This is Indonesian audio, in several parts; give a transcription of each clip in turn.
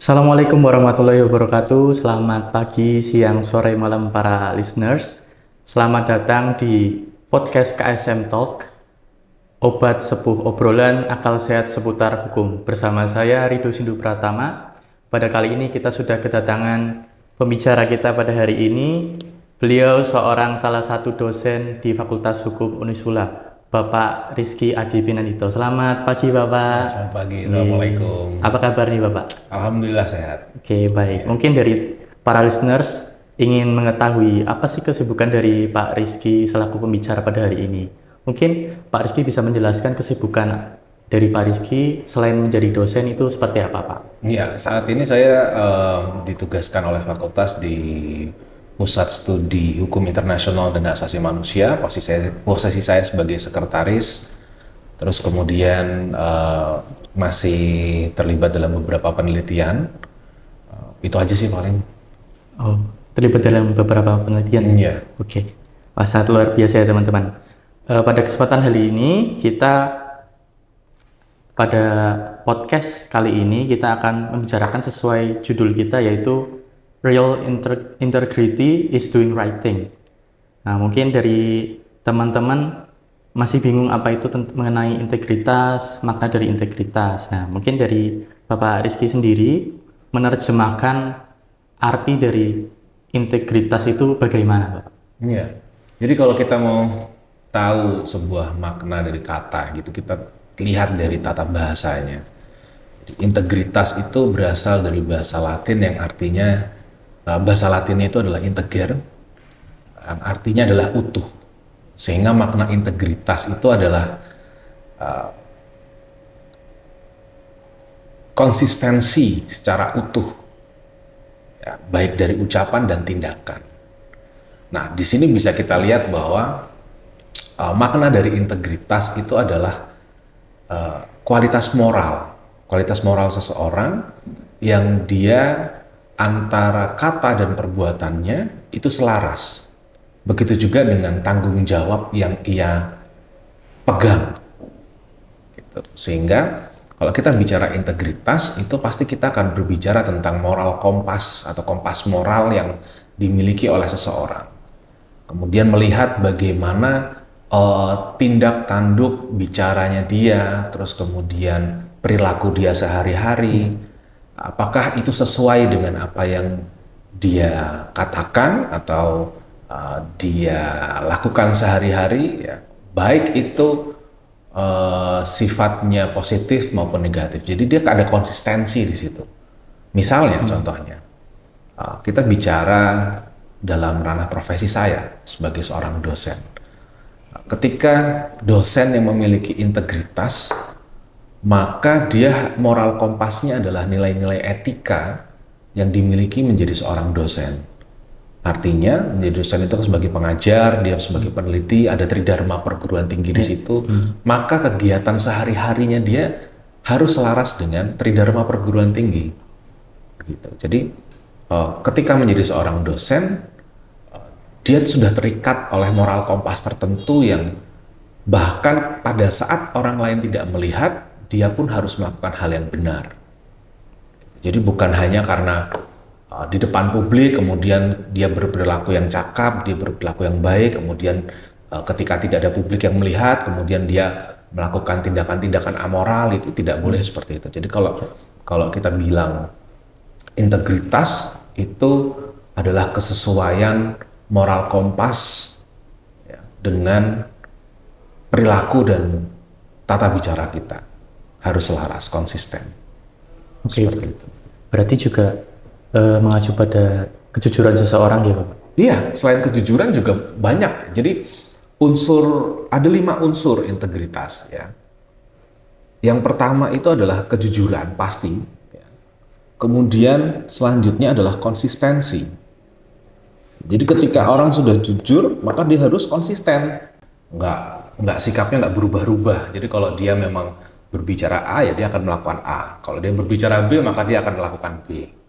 Assalamualaikum warahmatullahi wabarakatuh. Selamat pagi, siang, sore, malam para listeners. Selamat datang di podcast KSM Talk, obat sepuh obrolan akal sehat seputar hukum. Bersama saya Rido Sindu Pratama. Pada kali ini kita sudah kedatangan pembicara kita pada hari ini. Beliau seorang salah satu dosen di Fakultas Hukum Unisula, Bapak Rizky Adi Pinanito. Selamat pagi Bapak. Selamat pagi, Assalamualaikum. Apa kabar nih Bapak? Alhamdulillah sehat. Oke, baik. Mungkin dari para listeners ingin mengetahui apa sih kesibukan dari Pak Rizky selaku pembicara pada hari ini. Mungkin Pak Rizky bisa menjelaskan kesibukan dari Pak Rizky selain menjadi dosen itu seperti apa, Pak? Ya, saat ini saya ditugaskan oleh fakultas di Pusat Studi Hukum Internasional dan Hak Asasi Manusia. Posisi saya sebagai sekretaris. Terus kemudian masih terlibat dalam beberapa penelitian. Itu aja sih paling. Oh, terlibat dalam beberapa penelitian. Iya. Oke. Wah, sangat luar biasa ya teman-teman. Pada kesempatan kali ini pada podcast kali ini kita akan membicarakan sesuai judul kita, yaitu Real Integrity is Doing Right Thing. Nah, mungkin dari teman-teman masih bingung apa itu mengenai integritas, makna dari integritas. Nah, mungkin dari Bapak Rizky sendiri menerjemahkan arti dari integritas itu bagaimana, Pak? Iya. Jadi kalau kita mau tahu sebuah makna dari kata gitu, kita lihat dari tata bahasanya. Jadi, integritas itu berasal dari bahasa Latin yang artinya bahasa Latinnya itu adalah integer, yang artinya adalah utuh. Sehingga makna integritas itu adalah konsistensi secara utuh, ya, baik dari ucapan dan tindakan. Nah, di sini bisa kita lihat bahwa makna dari integritas itu adalah kualitas moral seseorang yang dia antara kata dan perbuatannya itu selaras. Begitu juga dengan tanggung jawab yang ia pegang. Gitu. Sehingga kalau kita bicara integritas, itu pasti kita akan berbicara tentang moral kompas atau kompas moral yang dimiliki oleh seseorang. Kemudian melihat bagaimana tindak tanduk bicaranya dia, terus kemudian perilaku dia sehari-hari, apakah itu sesuai dengan apa yang dia katakan atau dia lakukan sehari-hari, ya, baik itu sifatnya positif maupun negatif. Jadi dia ada konsistensi di situ. Misalnya, contohnya, kita bicara dalam ranah profesi saya sebagai seorang dosen. Ketika dosen yang memiliki integritas, maka dia moral kompasnya adalah nilai-nilai etika yang dimiliki menjadi seorang dosen. Artinya menjadi dosen itu sebagai pengajar, dia sebagai peneliti, ada tridharma perguruan tinggi di situ, maka kegiatan sehari-harinya dia harus selaras dengan tridharma perguruan tinggi. Gitu. Jadi ketika menjadi seorang dosen, dia sudah terikat oleh moral kompas tertentu yang bahkan pada saat orang lain tidak melihat, dia pun harus melakukan hal yang benar. Jadi bukan hanya karena di depan publik kemudian dia berperilaku yang cakap, dia berperilaku yang baik, kemudian ketika tidak ada publik yang melihat, kemudian dia melakukan tindakan-tindakan amoral, itu tidak boleh seperti itu. Jadi kalau kita bilang integritas itu adalah kesesuaian moral kompas, ya, dengan perilaku dan tata bicara kita harus selaras, konsisten. Oke, Seperti itu. berarti juga mengacu pada kejujuran seseorang ya, Pak? Iya, selain kejujuran juga banyak. Jadi ada 5 unsur integritas, ya. Yang pertama itu adalah kejujuran, pasti. Ya. Kemudian selanjutnya adalah konsistensi. Jadi ketika orang sudah jujur, maka dia harus konsisten. Nggak sikapnya nggak berubah-ubah. Jadi kalau dia memang berbicara A, ya dia akan melakukan A. Kalau dia berbicara B, maka dia akan melakukan B.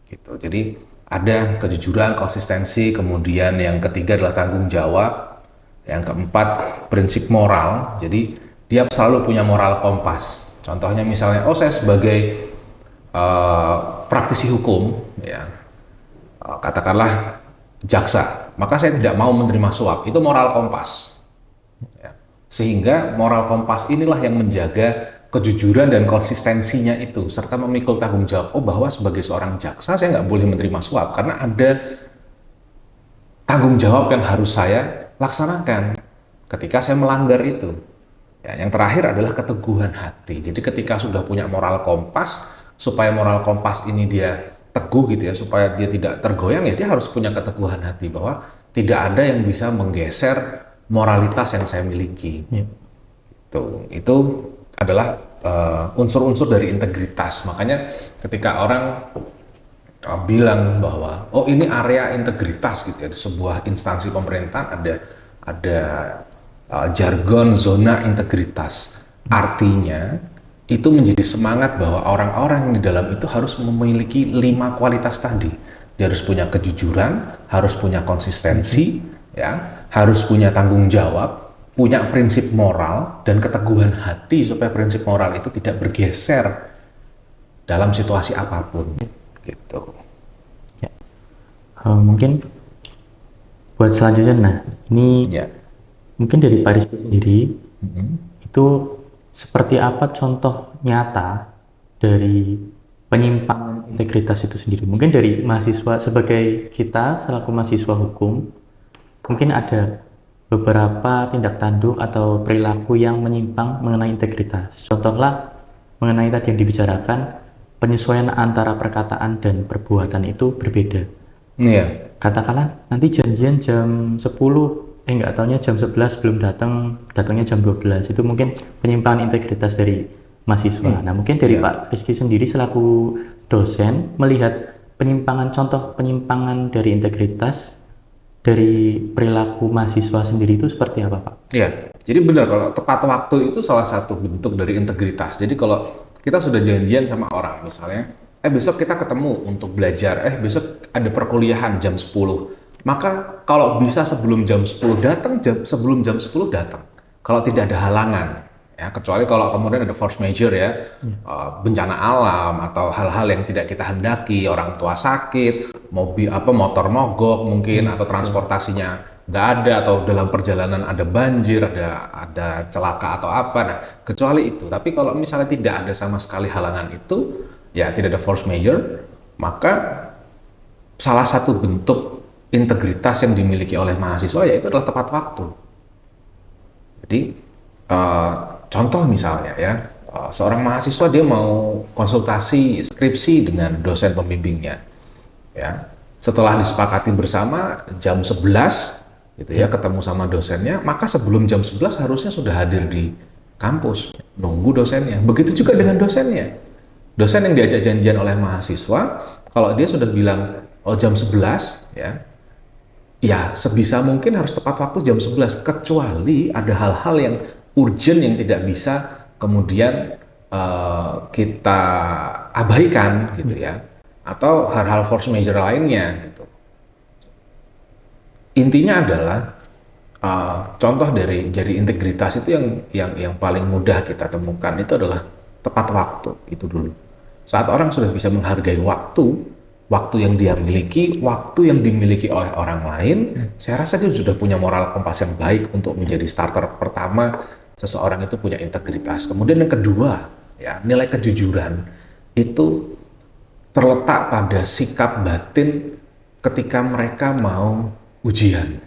Gitu. Jadi ada kejujuran, konsistensi, kemudian yang ketiga adalah tanggung jawab. Yang keempat, prinsip moral. Jadi dia selalu punya moral kompas. Contohnya misalnya, saya sebagai praktisi hukum, ya, katakanlah jaksa, maka saya tidak mau menerima suap. Itu moral kompas. Ya. Sehingga moral kompas inilah yang menjaga kejujuran dan konsistensinya itu, serta memikul tanggung jawab. Oh, bahwa sebagai seorang jaksa saya nggak boleh menerima suap karena ada tanggung jawab yang harus saya laksanakan ketika saya melanggar itu. Ya, yang terakhir adalah keteguhan hati. Jadi ketika sudah punya moral kompas, supaya moral kompas ini dia teguh gitu ya, supaya dia tidak tergoyang, ya dia harus punya keteguhan hati bahwa tidak ada yang bisa menggeser moralitas yang saya miliki. Ya. Itu adalah unsur-unsur dari integritas. Makanya ketika orang bilang bahwa oh ini area integritas gitu ya, di sebuah instansi pemerintahan ada jargon zona integritas. Artinya itu menjadi semangat bahwa orang-orang yang di dalam itu harus memiliki 5 kualitas tadi. Dia harus punya kejujuran, harus punya konsistensi, ya, harus punya tanggung jawab, punya prinsip moral dan keteguhan hati supaya prinsip moral itu tidak bergeser dalam situasi apapun. Gitu. Ya. Mungkin buat selanjutnya, nah ini Ya. mungkin dari Pak Rizky sendiri, itu seperti apa contoh nyata dari penyimpangan integritas itu sendiri? Mungkin dari mahasiswa, sebagai kita selaku mahasiswa hukum, mungkin ada beberapa tindak tanduk atau perilaku yang menyimpang mengenai integritas. Contohlah mengenai tadi yang dibicarakan, penyesuaian antara perkataan dan perbuatan itu berbeda. Iya. Katakanlah nanti janjian jam 10, nggak taunya jam 11 belum datang, datangnya jam 12. Itu mungkin penyimpangan integritas dari mahasiswa. Nah, mungkin dari Pak Rizky sendiri selaku dosen melihat contoh penyimpangan dari integritas dari perilaku mahasiswa sendiri itu seperti apa, Pak? Iya. Jadi benar, kalau tepat waktu itu salah satu bentuk dari integritas. Jadi kalau kita sudah janjian sama orang, misalnya, besok kita ketemu untuk belajar, besok ada perkuliahan jam 10. Maka kalau bisa sebelum jam 10 datang, sebelum jam 10 datang. Kalau tidak ada halangan, ya, kecuali kalau kemudian ada force majeure ya, bencana alam atau hal-hal yang tidak kita hendaki, orang tua sakit, motor mogok mungkin, atau transportasinya nggak ada, atau dalam perjalanan ada banjir, ada celaka atau apa. Nah, kecuali itu. Tapi kalau misalnya tidak ada sama sekali halangan itu, ya tidak ada force majeure, maka salah satu bentuk integritas yang dimiliki oleh mahasiswa yaitu adalah tepat waktu. Jadi contoh misalnya ya, seorang mahasiswa dia mau konsultasi skripsi dengan dosen pembimbingnya, ya. Setelah disepakati bersama jam 11 gitu ya, ketemu sama dosennya, maka sebelum jam 11 harusnya sudah hadir di kampus, nunggu dosennya. Begitu juga dengan dosennya. Dosen yang diajak janjian oleh mahasiswa, kalau dia sudah bilang oh jam 11 ya sebisa mungkin harus tepat waktu jam 11, kecuali ada hal-hal yang urgent yang tidak bisa kemudian kita abaikan gitu ya, atau hal-hal force majeure lainnya gitu. Intinya adalah contoh dari integritas itu yang paling mudah kita temukan itu adalah tepat waktu itu dulu. Saat orang sudah bisa menghargai waktu yang dia miliki, waktu yang dimiliki oleh orang lain, saya rasa dia sudah punya moral kompas yang baik untuk menjadi starter pertama. Seseorang itu punya integritas. Kemudian yang kedua, ya, nilai kejujuran itu terletak pada sikap batin ketika mereka mau ujian.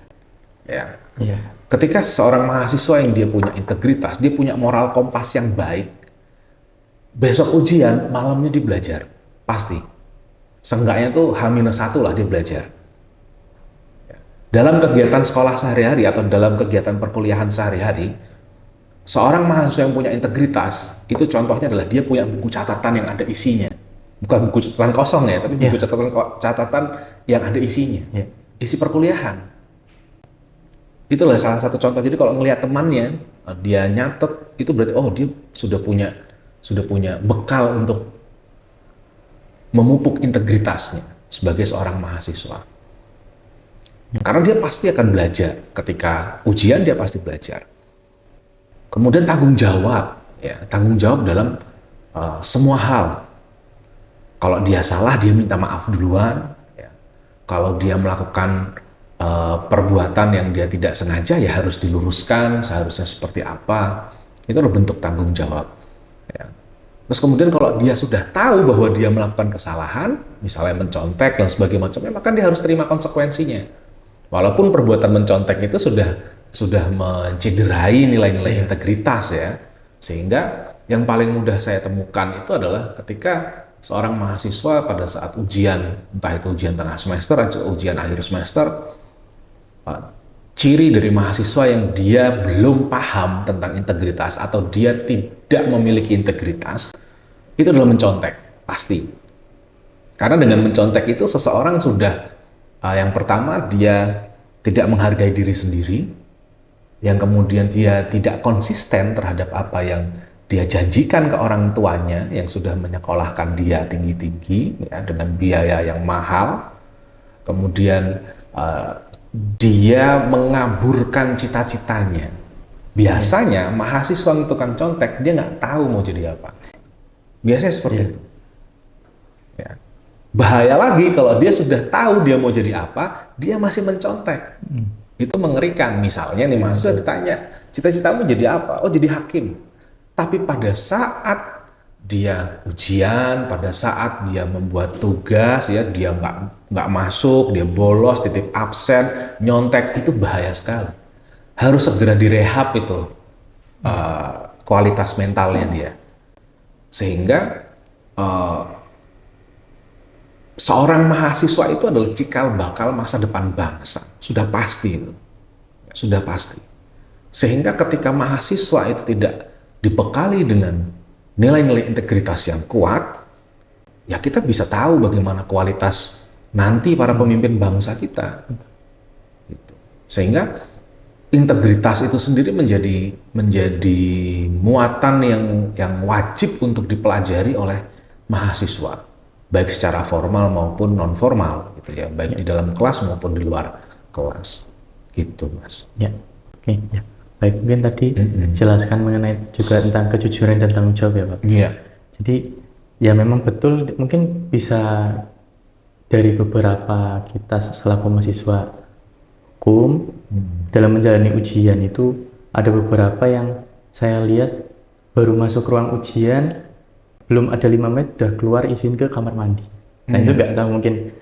Ya. Iya. Ketika seorang mahasiswa yang dia punya integritas, dia punya moral kompas yang baik, besok ujian, malamnya dia belajar, pasti. Seenggaknya tuh H-1 lah dia belajar. Dalam kegiatan sekolah sehari-hari atau dalam kegiatan perkuliahan sehari-hari, seorang mahasiswa yang punya integritas, itu contohnya adalah dia punya buku catatan yang ada isinya. Bukan buku catatan kosong ya, tapi buku catatan yang ada isinya. Isi perkuliahan. Itulah salah satu contoh. Jadi kalau ngelihat temannya, dia nyatet, itu berarti oh dia sudah punya bekal untuk memupuk integritasnya sebagai seorang mahasiswa. Karena dia pasti akan belajar. Ketika ujian dia pasti belajar. Kemudian tanggung jawab, ya, tanggung jawab dalam semua hal. Kalau dia salah, dia minta maaf duluan. Ya. Kalau dia melakukan perbuatan yang dia tidak sengaja, ya harus diluruskan, seharusnya seperti apa. Itu adalah bentuk tanggung jawab. Ya. Terus kemudian kalau dia sudah tahu bahwa dia melakukan kesalahan, misalnya mencontek dan sebagainya macamnya, maka dia harus terima konsekuensinya. Walaupun perbuatan mencontek itu sudah mencederai nilai-nilai integritas ya. Sehingga yang paling mudah saya temukan itu adalah ketika seorang mahasiswa pada saat ujian, entah itu ujian tengah semester atau ujian akhir semester, ciri dari mahasiswa yang dia belum paham tentang integritas atau dia tidak memiliki integritas, itu adalah mencontek, pasti. Karena dengan mencontek itu seseorang sudah, yang pertama dia tidak menghargai diri sendiri, yang kemudian dia tidak konsisten terhadap apa yang dia janjikan ke orang tuanya yang sudah menyekolahkan dia tinggi-tinggi ya, dengan biaya yang mahal. Kemudian dia mengaburkan cita-citanya. Biasanya mahasiswa yang tukang contek dia nggak tahu mau jadi apa. Biasanya seperti itu. Ya. Bahaya lagi kalau dia sudah tahu dia mau jadi apa, dia masih mencontek. Itu mengerikan. Misalnya nih mahasiswa ditanya, cita-citamu jadi apa? Oh, jadi hakim. Tapi pada saat dia ujian, pada saat dia membuat tugas, ya dia nggak masuk, dia bolos, titip absen, nyontek, itu bahaya sekali. Harus segera direhab itu kualitas mentalnya dia. Sehingga seorang mahasiswa itu adalah cikal bakal masa depan bangsa. Sudah pasti itu. Sudah pasti. Sehingga ketika mahasiswa itu tidak dibekali dengan nilai-nilai integritas yang kuat, ya kita bisa tahu bagaimana kualitas nanti para pemimpin bangsa kita. Gitu. Sehingga integritas itu sendiri menjadi muatan yang wajib untuk dipelajari oleh mahasiswa, baik secara formal maupun non formal, gitu ya, baik di dalam kelas maupun di luar kelas, gitu Mas. Ya, oke, ya. Baik, mungkin tadi jelaskan mengenai juga tentang kejujuran dan tanggung jawab ya Pak. Iya. Jadi ya memang betul, mungkin bisa dari beberapa kita selaku mahasiswa hukum dalam menjalani ujian itu ada beberapa yang saya lihat baru masuk ruang ujian belum ada 5 menit udah keluar izin ke kamar mandi. Nah itu nggak tahu mungkin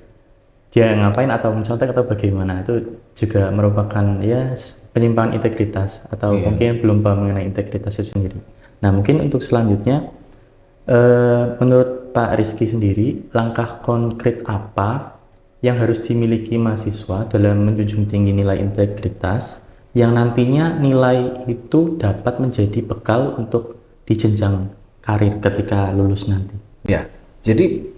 dia ngapain atau mencontek atau bagaimana, itu juga merupakan ya penyimpangan integritas atau mungkin belum paham mengenai integritas itu sendiri. Nah mungkin untuk selanjutnya menurut Pak Rizky sendiri, langkah konkret apa yang harus dimiliki mahasiswa dalam menjunjung tinggi nilai integritas yang nantinya nilai itu dapat menjadi bekal untuk di jenjang karir ketika lulus nanti? Ya, jadi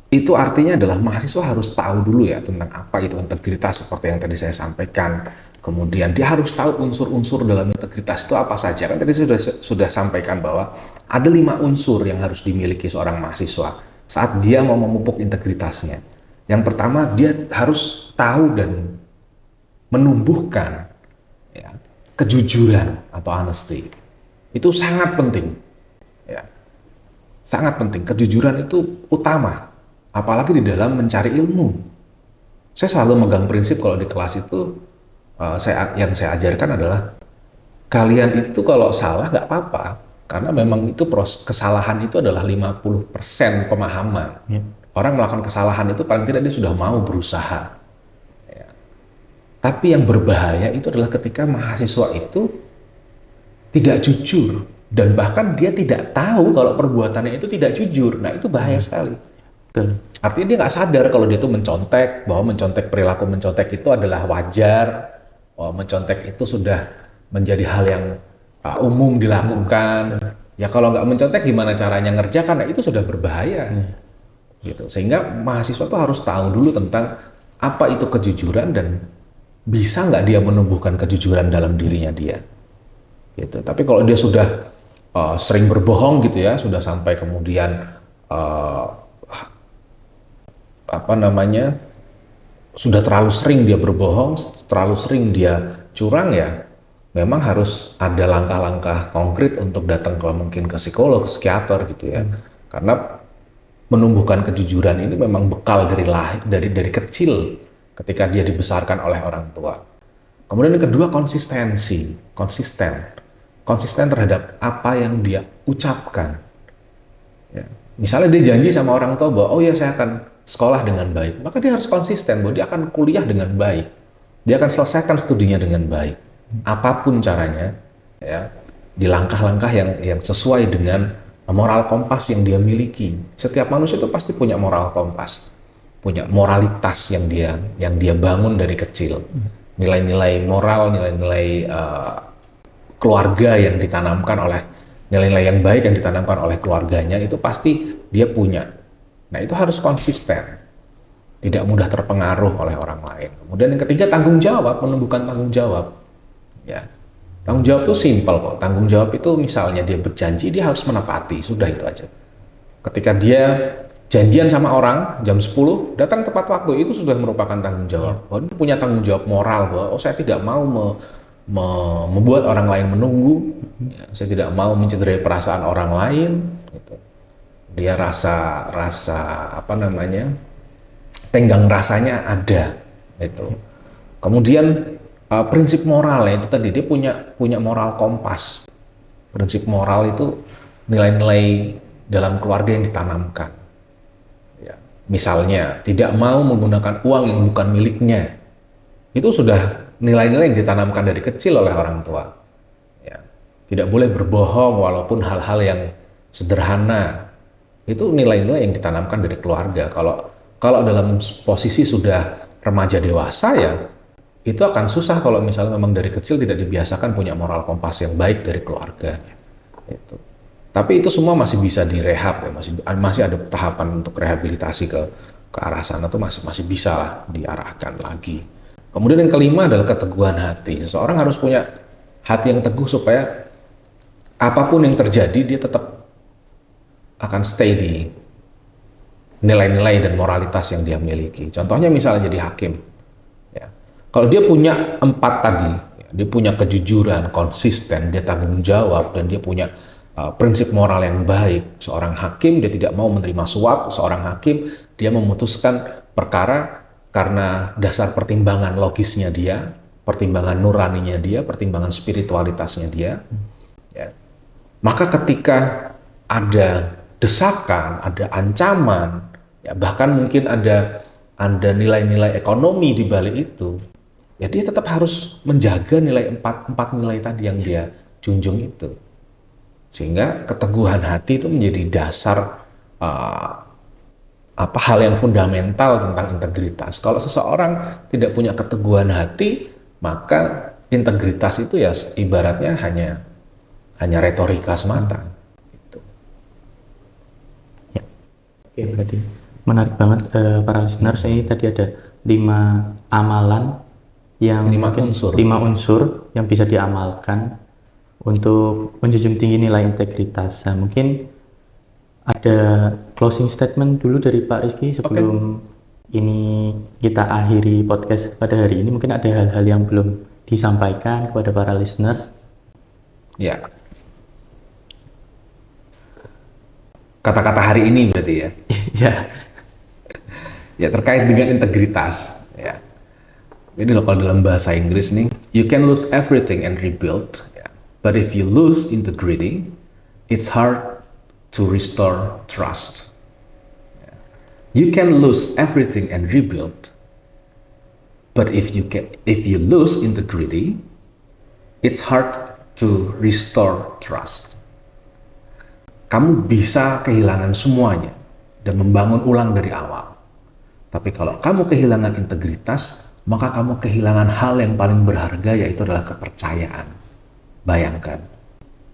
itu artinya adalah mahasiswa harus tahu dulu ya tentang apa itu integritas seperti yang tadi saya sampaikan. Kemudian dia harus tahu unsur-unsur dalam integritas itu apa saja. Kan tadi sudah sampaikan bahwa ada 5 unsur yang harus dimiliki seorang mahasiswa saat dia mau memupuk integritasnya. Yang pertama, dia harus tahu dan menumbuhkan ya, kejujuran atau honesty. Itu sangat penting. Ya. Sangat penting. Kejujuran itu utama. Apalagi di dalam mencari ilmu. Saya selalu megang prinsip kalau di kelas itu, yang saya ajarkan adalah kalian itu kalau salah nggak apa-apa, karena memang itu kesalahan itu adalah 50% pemahaman. Orang melakukan kesalahan itu paling tidak dia sudah mau berusaha. Ya. Tapi yang berbahaya itu adalah ketika mahasiswa itu tidak jujur dan bahkan dia tidak tahu kalau perbuatannya itu tidak jujur. Nah itu bahaya sekali. Artinya dia nggak sadar kalau dia itu mencontek, bahwa perilaku mencontek itu adalah wajar, bahwa mencontek itu sudah menjadi hal yang umum dilakukan. Ya kalau nggak mencontek gimana caranya ngerjakan? Nah itu sudah berbahaya. Gitu. Sehingga mahasiswa tuh harus tahu dulu tentang apa itu kejujuran dan bisa nggak dia menumbuhkan kejujuran dalam dirinya dia. Gitu. Tapi kalau dia sudah sering berbohong gitu ya, sudah sampai kemudian sudah terlalu sering dia berbohong, terlalu sering dia curang ya, memang harus ada langkah-langkah konkret untuk datang mungkin ke psikolog, psikiater gitu ya. Karena menumbuhkan kejujuran ini memang bekal dari lahir, dari kecil ketika dia dibesarkan oleh orang tua. Kemudian yang kedua konsisten terhadap apa yang dia ucapkan. Ya. Misalnya dia janji sama orang tua bahwa oh ya saya akan sekolah dengan baik, maka dia harus konsisten bahwa dia akan kuliah dengan baik, dia akan selesaikan studinya dengan baik, apapun caranya, ya, di langkah-langkah yang sesuai dengan moral kompas yang dia miliki. Setiap manusia itu pasti punya moral kompas, punya moralitas yang dia bangun dari kecil. Nilai-nilai moral, nilai-nilai keluarga yang ditanamkan oleh nilai-nilai yang baik yang ditanamkan oleh keluarganya itu pasti dia punya. Nah, itu harus konsisten. Tidak mudah terpengaruh oleh orang lain. Kemudian yang ketiga tanggung jawab, menumbuhkan tanggung jawab. Ya. Tanggung jawab itu simpel kok. Tanggung jawab itu misalnya dia berjanji, dia harus menepati. Sudah itu aja. Ketika dia janjian sama orang jam 10, datang tepat waktu, itu sudah merupakan tanggung jawab. Bahwa dia punya tanggung jawab moral bahwa oh saya tidak mau membuat orang lain menunggu. Ya, saya tidak mau mencederai perasaan orang lain. Gitu. Dia rasa apa namanya, tenggang rasanya ada. Gitu. Kemudian prinsip moralnya itu tadi dia punya moral kompas. Prinsip moral itu nilai-nilai dalam keluarga yang ditanamkan. Ya. Misalnya tidak mau menggunakan uang yang bukan miliknya. Itu sudah nilai-nilai yang ditanamkan dari kecil oleh orang tua. Ya. Tidak boleh berbohong walaupun hal-hal yang sederhana. Itu nilai-nilai yang ditanamkan dari keluarga. Kalau dalam posisi sudah remaja dewasa ya, itu akan susah kalau misalnya memang dari kecil tidak dibiasakan punya moral kompas yang baik dari keluarga. Itu. Tapi itu semua masih bisa direhab ya, masih ada tahapan untuk rehabilitasi ke arah sana tuh masih bisa lah diarahkan lagi. Kemudian yang kelima adalah keteguhan hati. Seseorang harus punya hati yang teguh supaya apapun yang terjadi dia tetap akan stay di nilai-nilai dan moralitas yang dia miliki. Contohnya misalnya jadi hakim. Kalau dia punya 4 tadi, dia punya kejujuran, konsisten, dia tanggung jawab, dan dia punya prinsip moral yang baik. Seorang hakim, dia tidak mau menerima suap. Seorang hakim, dia memutuskan perkara karena dasar pertimbangan logisnya dia, pertimbangan nuraninya dia, pertimbangan spiritualitasnya dia. Ya. Maka ketika ada desakan, ada ancaman, ya bahkan mungkin ada nilai-nilai ekonomi di balik itu, ya dia tetap harus menjaga nilai empat nilai tadi yang dia junjung itu. Sehingga keteguhan hati itu menjadi dasar hal yang fundamental tentang integritas. Kalau seseorang tidak punya keteguhan hati, maka integritas itu ya ibaratnya hanya retorika semata. Gitu. Ya. Oke, berarti menarik banget para listeners. Ini tadi ada 5 amalan yang 5 unsur yang bisa diamalkan untuk menjunjung tinggi nilai integritas. Nah, mungkin ada closing statement dulu dari Pak Rizky sebelum ini kita akhiri podcast pada hari ini. Mungkin ada hal-hal yang belum disampaikan kepada para listeners. Ya. Kata-kata hari ini berarti ya. Ya. Ya, terkait dengan integritas. Ya. Jadi kalau dalam bahasa Inggris nih, you can lose everything and rebuild, ya. But if you lose integrity, it's hard to restore trust. Ya. You can lose everything and rebuild, but if you lose integrity, it's hard to restore trust. Kamu bisa kehilangan semuanya dan membangun ulang dari awal. Tapi kalau kamu kehilangan integritas, maka kamu kehilangan hal yang paling berharga, yaitu adalah kepercayaan. Bayangkan,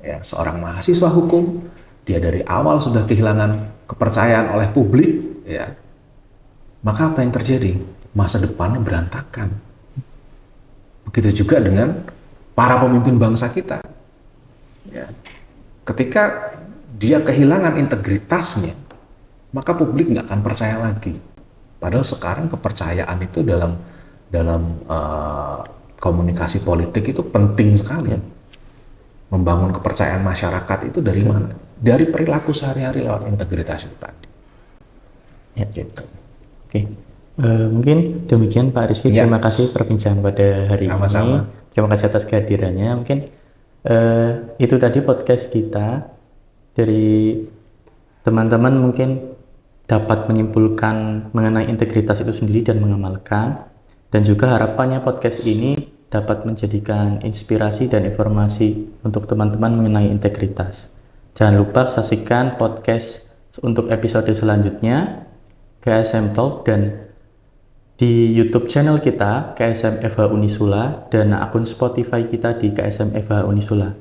ya, seorang mahasiswa hukum, dia dari awal sudah kehilangan kepercayaan oleh publik, ya, maka apa yang terjadi? Masa depannya berantakan. Begitu juga dengan para pemimpin bangsa kita. Ya. Ketika dia kehilangan integritasnya, maka publik nggak akan percaya lagi. Padahal sekarang kepercayaan itu dalam komunikasi politik itu penting sekali. Membangun kepercayaan masyarakat itu dari mana? Dari perilaku sehari-hari lewat integritas itu tadi. Ya, gitu. Oke. Mungkin demikian Pak Rizky. Ya. Terima kasih perbincangan pada hari Sama-sama. ini. Terima kasih atas kehadirannya. Mungkin itu tadi podcast kita. Dari teman-teman mungkin dapat menyimpulkan mengenai integritas itu sendiri dan mengamalkan. Dan juga harapannya podcast ini dapat menjadikan inspirasi dan informasi untuk teman-teman mengenai integritas. Jangan lupa saksikan podcast untuk episode selanjutnya KSM Talk dan di YouTube channel kita KSM FH Unisula dan akun Spotify kita di KSM FH Unisula.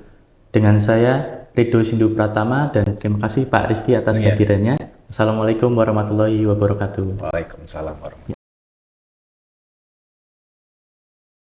Dengan saya Ridho Sindu Pratama dan terima kasih Pak Rizky atas kehadirannya. Assalamualaikum warahmatullahi wabarakatuh. Waalaikumsalam warahmatullahi wabarakatuh.